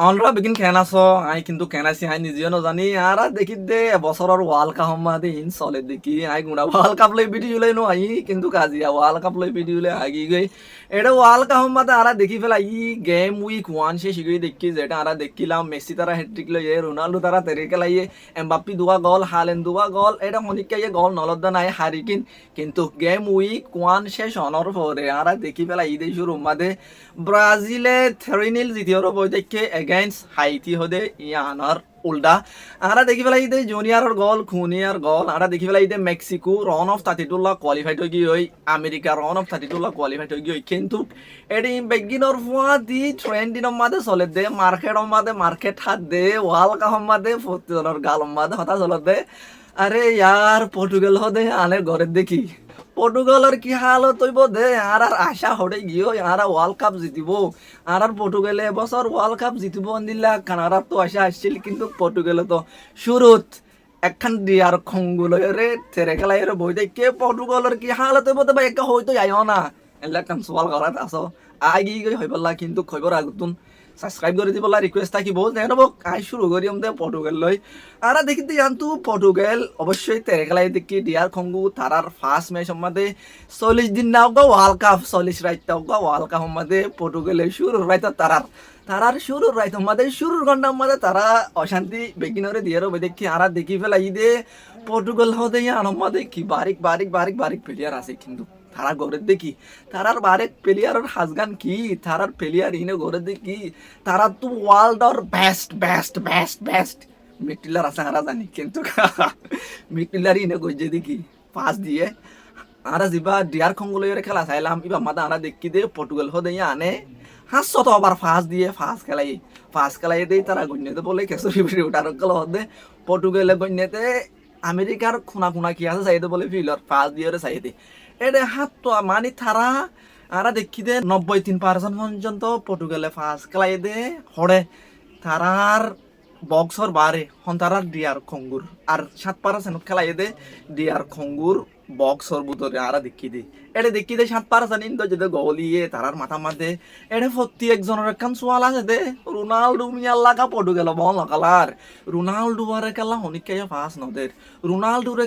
আমরা বিগিন কেন আছো আই কিন্তু কেন আছি আই নিজেও নাজানি আর দেখি দে এবছৰৰ ৱৰ্ল্ড কাপ সম্মাদে ইন চলে দেখি আই গুণা ৱৰ্ল্ড কাপ লৈ ভিডিঅ লৈ নো আই কিন্তু কাজিয়া ৱৰ্ল্ড কাপ লৈ ভিডিঅ লৈ আগি গই এটা ৱৰ্ল্ড কাপ সম্মাদে আর দেখি পেলাই গেম উইক 1 শেষ গই দেখি যেটা আর দেখিলাম মেসি তারা হ্যাটট্রিক লই রোনাল্ডো তারা তেরেকে লাই এমবাপ্পি দুয়া গোল হালেন দুয়া গোল এটা মনিকা গোল নলদ্দা নাই হারিকিন কিন্তু গেম উইক 1 শেষ হওয়ার পরে আর দেখি পেলাই দেশ রুমাদে ব্রাজিলে 3-0 জিতিওর বই দেখে এগেইনস্ট হাইতি হদে ইয়ানার উল্টা আরা দেখি পেলাই দে জুনিয়র গোল খুনিয়ার গোল আরা দেখি পেলাই দে Mexico run of 32 lakh qualified হয়ে গিয়ে America run of 32 lakh qualified হয়ে গিয়ে কিন্তু এটি বেগিনর ফুয়া দি ট্রেন্ডিনের মাঝে চলে দে মার্কেট হাত দে ওয়ার্ল্ড কাপ মাঝে প্রতিজনের গাল মাঝে হতা চলে দে আরে ইয়ার পর্তুগাল হদে আনে ঘরের দেখি পর্তুগালের কি হাল তৈব দে আর আশা হরে গিয়ে আর ওয়ার্ল্ড কাপ জিতিব আর পর্তুগালে এবছর ওয়ার্ল্ড কাপ জিতিব দিলা কানাডার তো আশা আসছিল কিন্তু পর্তুগালে তো শুরুত একখান দিয়ার খঙ্গুলরে তেরে খেলাই বই দেখে পর্তুগালের কি হাল তৈব দে বা একা হয়তো যাইও না এলাকান সওয়াল করাত আসো আগি গই হই পারলা কিন্তু খবর আগুতুন সাবস্ক্রাইব করে দিবলা রিকোয়েস্ট থাকিব যেন আই শুরু করিম দে পর্তুগাল লই আর দেখিতে জানতু পর্তুগাল অবশ্যই তেরে খেলাই দেখি ডিয়ার খঙ্গু তারার ফার্স্ট ম্যাচ সম্মাদে 40 দিন নাও গো ওয়ার্ল্ড কাপ 40 রাইত তাও গো ওয়ার্ল্ড কাপ সম্মাদে পর্তুগালে শুরু রাইত তারার শুরু রাইত সম্মাদে শুরুর ঘন্টা সম্মাদে তারা অশান্তি বেগিনরে দিয়ারও দেখি আর দেখি ফেলাই দে পর্তুগাল হদে ইয়ান সম্মাদে কি বারিক প্লেয়ার আছে কিন্তু তারা ঘরের দেখি তারার বারেক প্লেয়ারের হাজগান কি তারার প্লেয়ার ইনে ঘরের দেখি তারা তো ওয়ার্ল্ডর বেস্ট মিডফিল্ডার আছে আরা জানি কিন্তু মিডফিল্ডার ইনে গজে দেখি পাস দিয়ে আরা যিবা ডিয়ার খঙ্গলের খেলা চাইলাম ইবা মাদা আরা দেখি দে পর্তুগাল হদে আনে 500 আবার ফাঁস খেলাই দেই তারা গণ্যতে বলে কেসরি ভিডিও ওটার গেল হদে পর্তুগালে গণ্যতে আমেরিকার খুনা কি আছে চাইতে বলে ফিল্ডর ফাঁস দিয়ে চাইতে এটা হাত তো মানে তারা আরা দেখি দে 93% পর্যন্ত পর্তুগালে ফার্স্ট খেলাই দে হরে তারার বক্সর বারে হন তারার ডিয়ার খঙ্গুর আর 7% খেলাই দে ডিয়ার খঙ্গুর বক্সর ভিতরে আরা দেখি দে এটা দেখি দে 7% ইন তো যদি গলিয়ে তারার মাথা মাঝে এটা প্রতি একজনের একখান সোয়াল আছে দে রোনাল্ডো মিয়ার লাগা পর্তুগাল বল নকালার রোনাল্ডো আর খেলা হনিকে ফাস নদের রোনাল্ডোর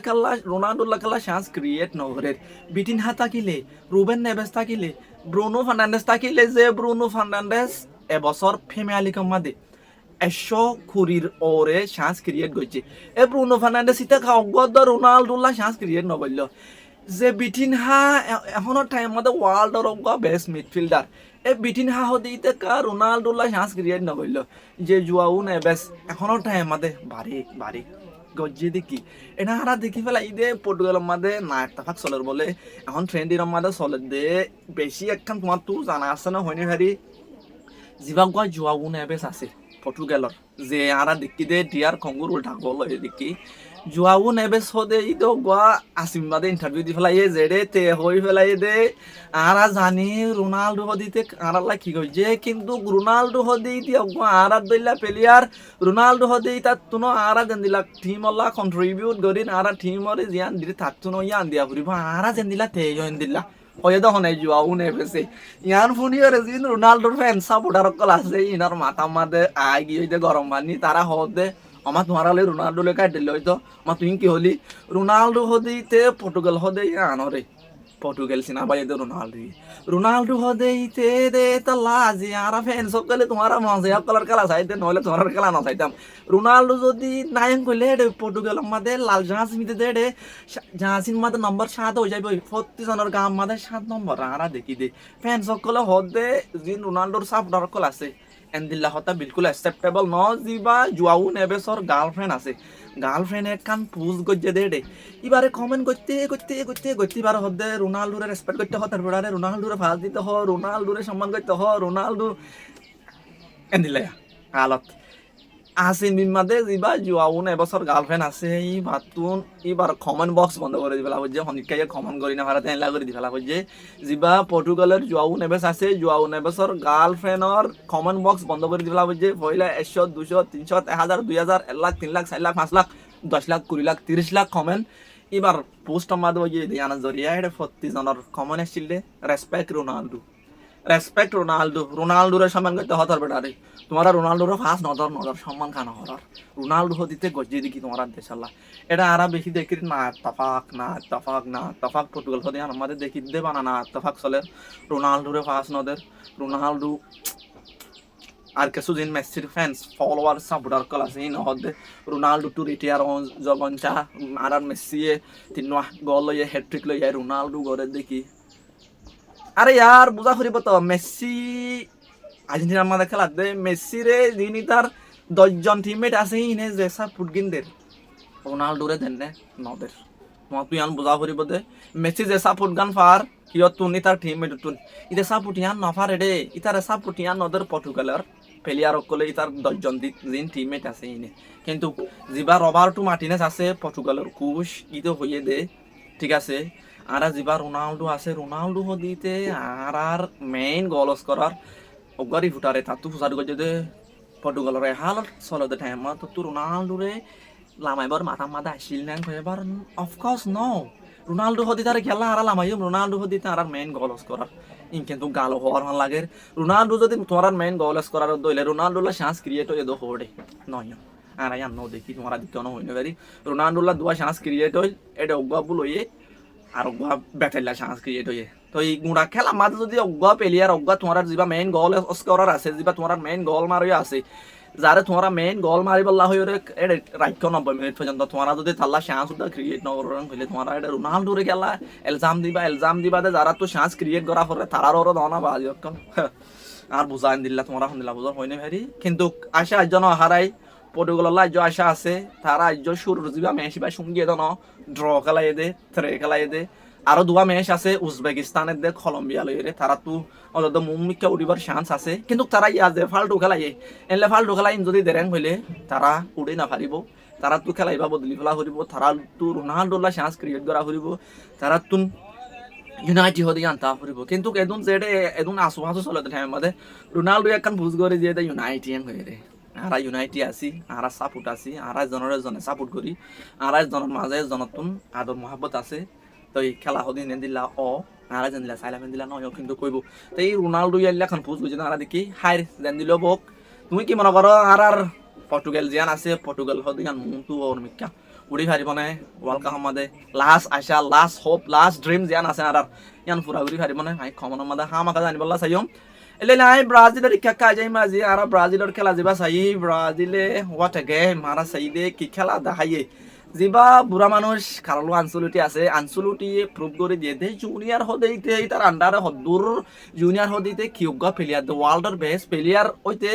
খেলা চান্স ক্রিয়েট নগরের বিটিন হা থাকিলে রুবেন নেভেস থাকিলে ব্রুনো ফার্নান্ডেস থাকিলে যে ব্রুনো ফার্নান্ডেস এবছর ফেমিয়ালি কমাদে 100 ওরে চান্স ক্রিয়েট করছে এ ব্রুনো ফার্নান্ডেস ইতে খাওয়া রোনাল্ডোলা চান্স ক্রিয়েট নবলল যে বিটিন হা এখনো টাইম মধ্যে ওয়ার্ল্ডর বেস্ট মিডফিল্ডার এ বিটিন হা হতে ইতে কা রোনাল্ডোলা চান্স ক্রিয়েট নবলল যে জুয়াও নেভেস এখনো টাইম মধ্যে বারিক গজ্জি দেখি এটা হারা দেখি ফেলাই দে পর্তুগালের মাঝে না একটা ফাঁক চলের বলে এখন ট্রেন্ডির মাঝে চলে দে বেশি একখান তোমার তো জানা আছে না হয়নি হারি যিবা গোয়া জুয়াও নেভেস আছে পর্তুগালর যে আরা দেখি দে ডিয়ার খঙ্গুর উল্টা গোল হয়ে দেখি জুয়াও নেভেস হদে ই তো গোয়া আসিম বাদে ইন্টারভিউ দি ফেলাই যেড়ে তে হই ফেলাই দে আরা জানি রোনাল্ডো হদিতে আরালা কি কইছে কিন্তু রোনাল্ডো হদি ইতি আরা দইলা প্লেয়ার রোনাল্ডো হদি তাত তুনো আরা দেন দিলা টিম অলা কন্ট্রিবিউট করিন আরা টিমরে জিয়ান দিতে তাত তুনো ইয়ান দিয়া ফুরিব আরা দেন দিলা তে জয়েন দিলা হয়ে তখন এই জুয়াও নেভেসে ইয়ান ফুনিয়রে জিন রোনাল্ডোর ফ্যান সাপোর্টার কল আছে ইনার মাথা মাদে আই গিয়ে গরম পানি তারা হদে আমার তোমার হলে রোনাল্ডো লেখা দিল হয়তো আমার তুই কি হলি রোনাল্ডো হদিতে পর্তুগাল হদে আনরে পর্তুগাল সিনা বাইদে রোনাল্ডো হদেইতে দে তালা যে আর ফ্যান সকলে তোমার মজা কলার খেলা চাইতে নহলে তোমার খেলা না চাইতাম রোনাল্ডো যদি নায়ক কইলে পর্তুগাল আমাদের লাল জাহাজ মিতে দে জাহাজিন মাঝে নম্বর 7 হয়ে যাবে 40 জনের গাম মাঝে 7 নম্বর আরা দেখি দে ফ্যান সকলে হদে জিন রোনাল্ডোর সাপোর্টার কল আছে এন্দিল্লা হতা বিলকুল অ্যাকসেপ্টেবল ন যিবা জুয়াও নেভেসর গার্লফ্রেন্ড আছে গার্লফ্রেন্ড একখান পুজ গজ্জে দে এবারে কমেন্ট করতে এবার হদে রোনাল্ডোরে রেসপেক্ট করতে হয় তারপরে রোনাল্ডোরে ফাঁস দিতে হয় রোনাল্ডোরে সম্মান করতে হয় রোনাল্ডো এন্দিল্লা হালত আছে মিমাদে যিবা জুয়াও নেভেসর গার্লফ্রেন্ড আছে ই ভাতুন এবার কমেন্ট বক্স বন্ধ করে দিবেলা হচ্ছে হনিকাইয়ে কমেন্ট করি না ভাড়াতে এলা করে দিবেলা হচ্ছে যিবা পর্তুগালের জুয়াও নেভেস আছে জুয়াও নেভেসর গার্লফ্রেন্ডর কমেন্ট বক্স বন্ধ করে দিবেলা হচ্ছে পয়লা 100 200 300 1000 2000 1 লাখ 3 লাখ 4 লাখ 5 লাখ 10 লাখ 20 লাখ 30 লাখ কমেন্ট এবার পোস্ট মাধ্যমে গিয়ে দিয়ানা জরিয়া এটা 40 জনের কমেন্ট এসেছিল রেসপেক্ট রোনাল্ডো রেসপেক্ট রোনাল্ডোরে সম্মান করতে হতার বেটারে তোমারা রোনাল্ডোরে ফার্স্ট নজর সম্মান খানা হরার রোনাল্ডো দিতে গজ্জে দেখি তোমার দেশাল্লাহ এটা আরা বেশি দেখি না তফাক পর্তুগাল হতে আমাদের দেখি দে বানা না তফাক চলে রোনাল্ডোরে ফার্স্ট নদের রোনাল্ডো আর কিছু দিন মেসির ফ্যান্স ফলোয়ার সাপোর্টার কল আছে নহদে রোনাল্ডো টু রিটায়ার জগনচা আর মেসিয়ে তিন গল লইয়ে হ্যাট্রিক লইয়ে রোনাল্ডো গড়ে দেখি আরে ইয়ার বুঝা করিব তো মেসি আর্জেন্টিনার মাঝে খেলা দে মেসি রে যিনি তার 10জন টিমমেট আছে ইনে জেসা ফুটগিনদের রোনাল্ডোরে দেন নে নদের তোমার তুই আন বুঝা করিব দে মেসি জেসা ফুটগান ফার কিয় তুনি তার টিমমেট তুন ইতে সাপুটিয়ান নফার রে ইতারে সাপুটিয়ান নদের পর্তুগালের প্লেয়ার অকলে ইতার 10জন দিন টিমমেট আছে ইনে কিন্তু জিবা রবার্টো মার্টিনেজ আছে পর্তুগালের কুশ ইতো হইয়ে দে ঠিক আছে আর জিবা রোনাল্ডো আছে রোনাল্ডো দিতে আর মেইন গোল স্কোরার অগারি ফুটারে তাতু ফুসার গজে দে পর্তুগালের হাল চলো দে টাইম তো রোনাল্ডো রে লামাইবার মাথা আসিল না এবার অফকোর্স নো রোনাল্ডো হদি তার খেলা আর লামাইম রোনাল্ডো হদি তার মেইন গোল স্কোরার ইন কিন্তু গালো হওয়ার ভাল লাগে রোনাল্ডো যদি তোমার মেইন গোল স্কোরার দইলে রোনাল্ডো লা চান্স ক্রিয়েট হয়ে দো হোড়ে নয় আর আই নো দেখি তোমার দিকে ন হইনে পারি রোনাল্ডো লা দুয়া চান্স ক্রিয়েট হই এটা অগবা বুলইয়ে আর অগবা ব্যাটেলা চান্স ক্রিয়েট হইয়ে তো এই গুড়া খেলা মাঝে যদি অগবা প্লেয়ার অগবা তোমার যিবা মেইন গোল স্কোরার আছে যিবা তোমার মেইন গোল মারিয়া আছে যারে তোমার মেইন গোল মারিবল্লা হয়ে রাখ্য 90 মিনিট পর্যন্ত তোমার যদি তাল্লা চান্স ক্রিয়েট নকরেন হইলে তোমার এটা রোনাল্ডোরে গেলা এলজাম দিবা দে যারা তো চান্স ক্রিয়েট করা পরে তারার ওর দনা বাজি আর বুঝাইন দিল্লা তোমরা শুনিলা বুঝো হয়নি ভারি কিন্তু আশা আজজন হারাই পর্তুগালের রাজ্য আশা আছে তারা রাজ্য শুরুর যিবা ম্যাচ বা সঙ্গীত ড্র খেলাই দে থ্রে খেলাই দে আরো দুয়া ম্যাচ আছে উজবেকিস্তানের দে কলম্বিয়া লইরে তারা তো অন্তত মুমিকা উড়িবার চান্স আছে কিন্তু তারা ইয়াজে ফাল্টু খেলাইয়ে এনলে ফাল্টু খেলাই যদি দেরেং হইলে তারা উড়ে না পারিব তারা তো খেলাইবা বদলি ফেলা করিব তারা তো রোনাল্ডোলা চান্স ক্রিয়েট করা করিব তারা তো ইউনাইটেড হদি আনতা করিব কিন্তু এদুন যেটা এদুন আসু চলতে টাইম মধ্যে রোনাল্ডো একখান বুঝ করে যে ইউনাইটেড হয়ে রে আরা ইউনাইটেড আছি আরা সাপোর্ট আছি আরা জনের জনে সাপোর্ট করি আরা জনের মাঝে জনতুন আদর মহাব্বত আছে তো এই খেলা হদি নেন দিলা আরা যেন দিলা সাইলামেন দিলা নয় কিন্তু কইব তো এই রোনাল্ডো ইয়াল্লা খান ফুজ বুঝে আরা দেখি হাই যেন দিল বক তুমি কি মনে করো আর পর্তুগাল জিয়ান আছে পর্তুগাল হদি গান মুন্তু ওর মিক্কা উড়ি ফারিব না ওয়ার্ল্ড কাপ মাদে লাস্ট আশা লাস্ট হোপ লাস্ট ড্রিম জিয়ান আছে আর ইয়ান পুরা উড়ি ফারিব না হাই খমনের মাদে হামাকা জানিবল্লা চাইম এলে নাই ব্রাজিলের ইকা যাই মাঝি আর ব্রাজিলের খেলা যাবা চাই ব্রাজিলে হোয়াট এ গেম মারা চাই দে কি খেলা দেখাইয়ে যিবা বুড়া মানুষ কারলো আনসুলুটি আছে আনসুলুটি প্রুভ করে দিয়ে দে জুনিয়র হদেইতে তার আন্ডারে হদ্দুর জুনিয়র হদিতে কিউগা প্লেয়ার দ্য ওয়ার্ল্ডের বেস্ট প্লেয়ার হইতে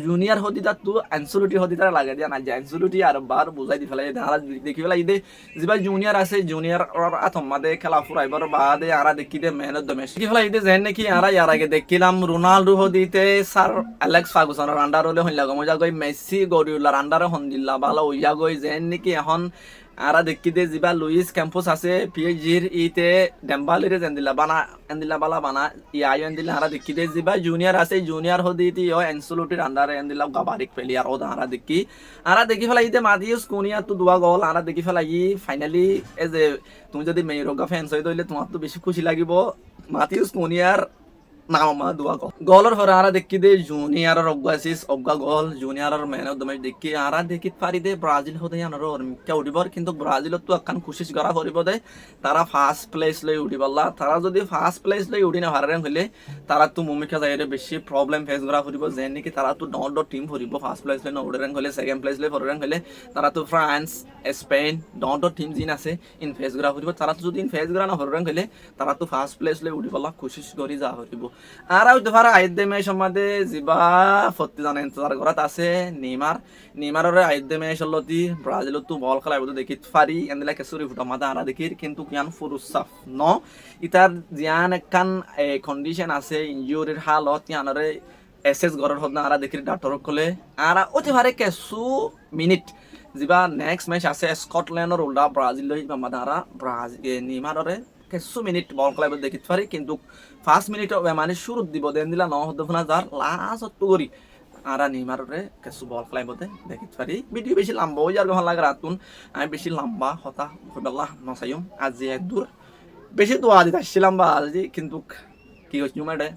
জুনিয়র হদিতা তো আনসুলুটি হদিতার লাগে দিয়া না যে আনসুলুটি আর বার বুঝাই দি ফেলাই আর দেখি ফেলাই দে যিবা জুনিয়র আছে জুনিয়র আতম মাদে খেলা ফুরাইবার বাদে আরা দেখি দে ম্যান অফ দ্য ম্যাচ দেখি ফেলাই দে যেন নাকি আরা ইয়ার আগে দেখিলাম রোনাল্ডো হদিতে স্যার অ্যালেক্স ফার্গুসনের আন্ডার হলে হইলা মজা গই মেসি গরিউলার আন্ডারে হন্দিল্লা ভালো হইয়া গই যেন নাকি এখন আরা দেখি দে যিবা লুইস ক্যাম্পাস আছে পিএইচজির ইতে ডেম্বালিরে এন্দিলা বালা বানা ইয়াই এন্দিলা আরা দেখি দে যিবা জুনিয়র আছে জুনিয়র হদিতি ও এনসুলুটির আন্ডারে এন্দিলা গাবারিক প্লেয়ার ও আরা দেখি ফেলাই ইতে মাদিউস কুনিয়া তো দুয়া গোল আরা দেখি ফেলাই ফাইনালি এজ এ তুমি যদি মেইরোগা ফ্যান্স হই দইলে তোমার তো বেশি খুশি লাগিব মাদিউস কুনিয়ার নামা দুয়া গলের হরে আরা দেখি দে জুনিয়র অগ্গাসিস অগ্গা গল junior man of the match দেখি আরা দেখি পারি দে ব্রাজিল হতে আনার মিকা উঠিবার কিন্তু ব্রাজিলত তো একখান খুশি করা করিব দে তারা ফার্স্ট প্লেস লই উঠিবলা তারা যদি ফার্স্ট প্লেস লই উঠি না হারেন হইলে তারা তো মুমিকা যাইরে বেশি প্রবলেম ফেস করা করিব যেন নাকি তারা তো ডট টিম করিব ফার্স্ট প্লেস লই না উঠেন হইলে সেকেন্ড প্লেস লই ফরেন হইলে তারা তো ফ্রান্স স্পেন ডট টিম জিন আছে ইন ফেস করা করিব তারা তো যদি ইন ফেস করা না ফরেন হইলে তারা তো ফার্স্ট প্লেস লই উঠিবলা খুশি করি যা করিব আর ওই দফার আইদে ম্যাচ সম্বন্ধে যিবা ফত্তি জানে ইন্তজার করাত আছে নেইমারের আইদে ম্যাচ লতি ব্রাজিলত তো বল খেলাইব দেখি পারি এন্দিলা কেসুরি ফুটা মাদা আরা দেখির কিন্তু কিয়ান ফুরুসাফ ন ইতার জিয়ান একখান কন্ডিশন আছে ইনজুরির হালত ইয়ানরে এসএস গড়ের হদ না আরা দেখির ডাক্তর কলে আরা ওতে পারে কেসু মিনিট যিবা নেক্সট ম্যাচ আছে স্কটল্যান্ডর উল্টা ব্রাজিল লই মাদা আরা নেইমারের কিছু মিনিট বল খেলাইব দেখিতে পারি কিন্তু ফার্স্ট মিনিট মানে শুরু দিব দেন দিলা ন হতে না যার লাস্ট করি আরা নেইমারে কিছু বল খেলাইব দেখিতে পারি ভিডিও বেশি লম্বা হয়ে যার ভালো লাগে রাতুন আমি বেশি লম্বা হতা হইবাল্লাহ নসাইম আজি এক দূর বেশি দোয়া দিতে আসছিলাম বা আজি কিন্তু কি হচ্ছে ম্যাডে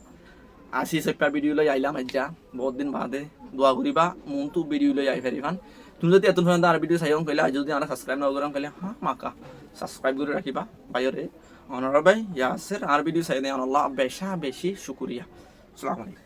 আসি সেপ্পা ভিডিও লই আইলাম আজ্জা বহুত দিন বাদে দোয়া করিবা মন তো ভিডিও লই আই ফেরিবান তুমি যদি এত পর্যন্ত আর ভিডিও চাইও কইলে আজ যদি আমরা সাবস্ক্রাইব না করাম কইলে হ্যাঁ মাকা সাবস্ক্রাইব করে রাখিবা বাইরে অনরা ভাই ইয়াসের আর ভিডিও চাই দেন আল্লাহ বেশা বেশি শুকরিয়া আসসালামু আলাইকুম